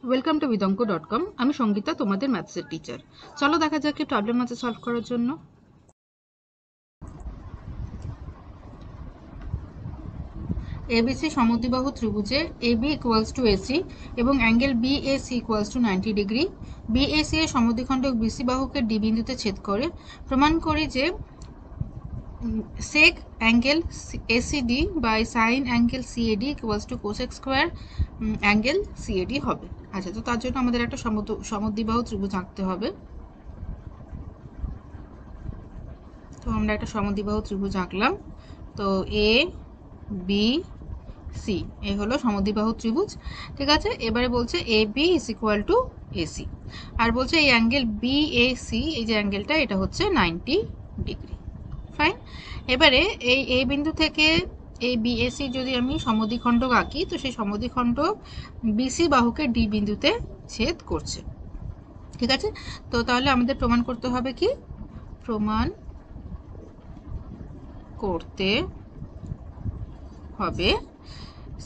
Welcome to vidonko.com। আমি সঙ্গীতা, তোমাদের ম্যাথসের teacher. চলো দেখা যাক কি প্রবলেম আছে সলভ করার জন্য। ABC সমদ্বিবাহু ত্রিভুজে AB equals to AC এবং angle BAC equals to 90 degree. BAC এর সমদ্বিখণ্ডক BC বাহুকে D বিন্দুতে ছেদ করে। প্রমাণ করি যে sec angle ACD by sine angle CAD equals to cosec square angle CAD হবে। আচ্ছা, তো তার জন্য আমাদের একটা সমদ্বিবাহু ত্রিভুজ আঁকতে হবে। তো আমরা একটা সমদ্বিবাহু ত্রিভুজ আঁকলাম। তো এ বি সি এই হলো সমদ্বিবাহু ত্রিভুজ, ঠিক আছে। এবারে বলছে A B is equal to AC, আর বলছে এই অ্যাঙ্গেল বি এ সি, এই যে অ্যাঙ্গেলটা, এটা হচ্ছে 90 ডিগ্রি। ফাইন। এবারে এই এ বিন্দু থেকে এই বিএসি যদি আমি সমদ্বিখণ্ডক আঁকি, তো সেই সমদ্বিখণ্ডক বিসি বাহুকে ডি বিন্দুতে ছেদ করছে, ঠিক আছে। তো তাহলে আমাদের প্রমাণ করতে হবে কি, প্রমাণ করতে হবে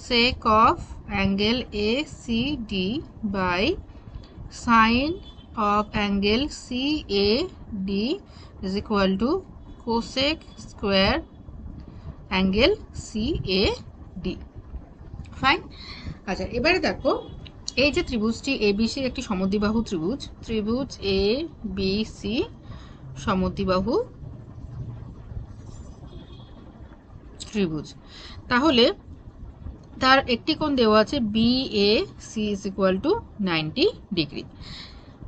sec of angle ACD by sin of angle CAD is equal to cosec square angle CAD। Fine. আচ্ছা, এবারে দেখো এই যে ত্রিভুজটি ABC একটি সমদ্বিবাহু ত্রিভুজ, ত্রিভুজ ABC সমদ্বিবাহু ত্রিভুজ। তাহলে তার একটি কোণ দেওয়া আছে BAC is equal to 90 degree,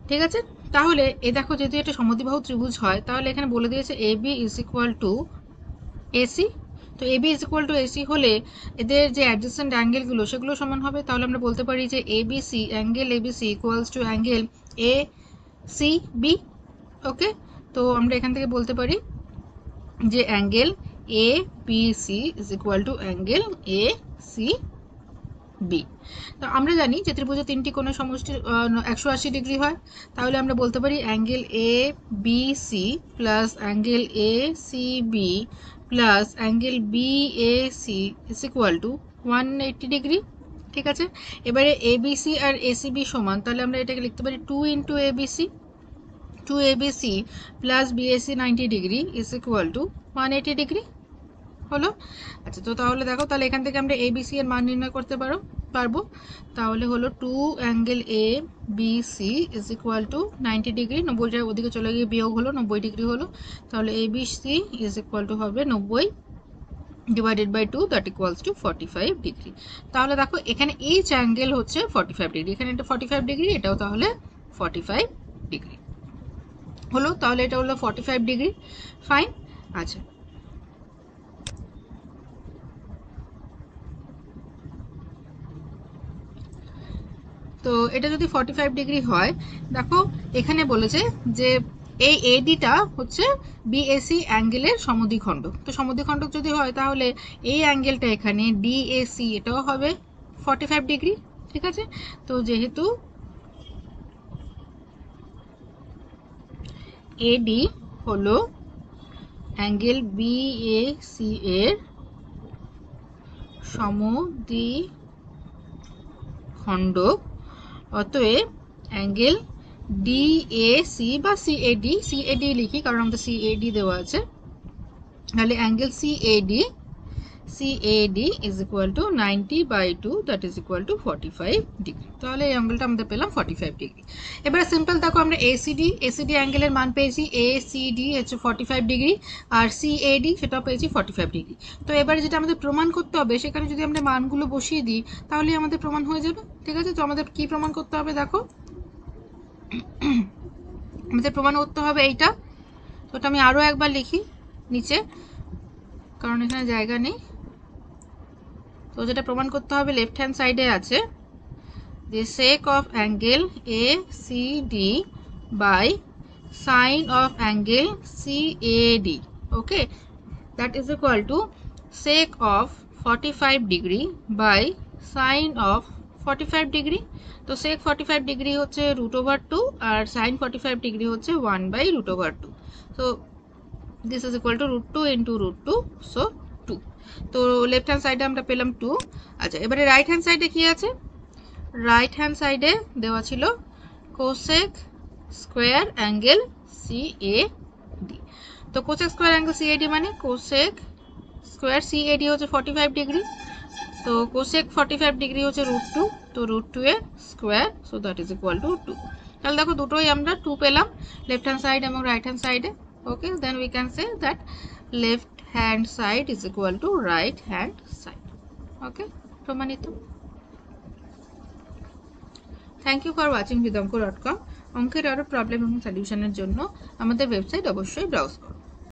ঠিক আছে। তাহলে এ দেখো, যদি এটা সমদ্বিবাহু ত্রিভুজ হয়, তাহলে এখানে বলে দিয়েছে AB is equal to AC। তো AB is equal to AC হলে এদের যে অ্যাডজেসেন্ট অ্যাঙ্গেলগুলো সেগুলো সমান হবে। তাহলে আমরা বলতে পারি যে ABC angle ABC equals to angle ACB। ওকে, তো আমরা এখান থেকে বলতে পারি যে angle ABC is equal to angle ACB। তো আমরা জানি যে ত্রিভুজে তিনটি কোণের সমষ্টি 180 ডিগ্রি হয়। তাহলে আমরা বলতে পারি angle ABC plus angle ACB plus angle BAC is equal two 180 degree, ঠিক আছে। এবারে ABC আর ACB সমান, তাহলে আমরা এটাকে লিখতে পারি 2 into ABC, 2ABC plus BAC 90 degree is equal two 180 degree হলো। আচ্ছা, তো তাহলে দেখো, তাহলে এখান থেকে আমরা ABC এর মান নির্ণয় করতে পারবো। তাহলে হলো 2 angle ABC is equal to 90 degree, 90টা ওদিকে চলে গিয়ে বিয়োগ হলো, 90 ডিগ্রি হলো। তাহলে ABC ইজ ইকুয়াল টু হবে 90 divided by 2, that equals to 45 degree. তাহলে দেখো এখানে এইচ অ্যাঙ্গেল হচ্ছে 45 ডিগ্রি, এখানে এটা 45 ডিগ্রি, এটাও তাহলে 45 ডিগ্রি হলো। তাহলে এটা হলো 45 ডিগ্রি। ফাইন। আচ্ছা, তো এটা যদি 45 ডিগ্রি হয়, দেখো এখানে বলেছে যে এই এডিটা হচ্ছে বিএসি অ্যাঙ্গেলের সমদ্বিখণ্ডক। তো সমদ্বিখণ্ডক যদি হয়, তাহলে এই অ্যাঙ্গেলটা এখানে ডিএসি এটাও হবে 45 ডিগ্রি, ঠিক আছে। তো যেহেতু এডি হলো অ্যাঙ্গেল বিএসি এর সমদ্বিখণ্ডক, অতএব অ্যাঙ্গেল ডিএসি বা সিএডি লিখি, কারণ আমাদের সিএডি দেওয়া আছে। তাহলে angle CAD is equal to 90 by 2, that is equal to 45 degree. তাহলে এই অ্যাঙ্গেলটা আমাদের পেলাম 45 ডিগ্রি। এবারে সিম্পল দেখো, আমরা এসিডি অ্যাঙ্গেলের মান পেয়েছি, এসিডি হচ্ছে 45 ডিগ্রি, আর সিএডি সেটাও পেয়েছি 45 ডিগ্রি। তো এবারে যেটা আমাদের প্রমাণ করতে হবে, সেখানে যদি আমরা মানগুলো বসিয়ে দিই, তাহলে আমাদের প্রমাণ হয়ে যাবে, ঠিক আছে। তো আমাদের কি প্রমাণ করতে হবে, দেখো আমাদের প্রমাণ করতে হবে এইটা। তো ওটা আমি আরও একবার লিখি নিচে, কারণ এখানে জায়গা নেই। তো যেটা প্রমাণ করতে হবে লেফট হ্যান্ড সাইডে আছে যে sec of angle ACD by sin of angle CAD, okay, that is equal to sec of 45 degree by sin of 45 degree। তো sec 45 ডিগ্রি হচ্ছে √2 আর sin 45 ডিগ্রি হচ্ছে 1/√2। so this is equal to √2 into √2, so 2। তো left hand সাইডে আমরা পেলাম 2। আচ্ছা, এবারে right hand সাইডে কি আছে, রাইট হ্যান্ড সাইডে দেওয়া ছিল কোসেক স্কোয়ার অ্যাঙ্গেল সিএডি। তো কোসেক স্কোয়ার অ্যাঙ্গেল সিএডি মানে কোসেক স্কোয়ার সিএডি হচ্ছে 45 ডিগ্রি, তো কোসেক 45 ডিগ্রি হচ্ছে √2, তো √2 এর square, so that is equal to 2। তাহলে দেখো দুটোই আমরা 2 পেলাম লেফট হ্যান্ড সাইড এবং রাইট হ্যান্ড সাইডে। Okay, then we can say that left hand side is equal to right hand side. Okay, প্রমাণিত। Thank you for watching Vidamko.com। অঙ্কের আরও প্রবলেম এবং সলিউশনের জন্য আমাদের ওয়েবসাইট অবশ্যই ব্রাউজ করুন।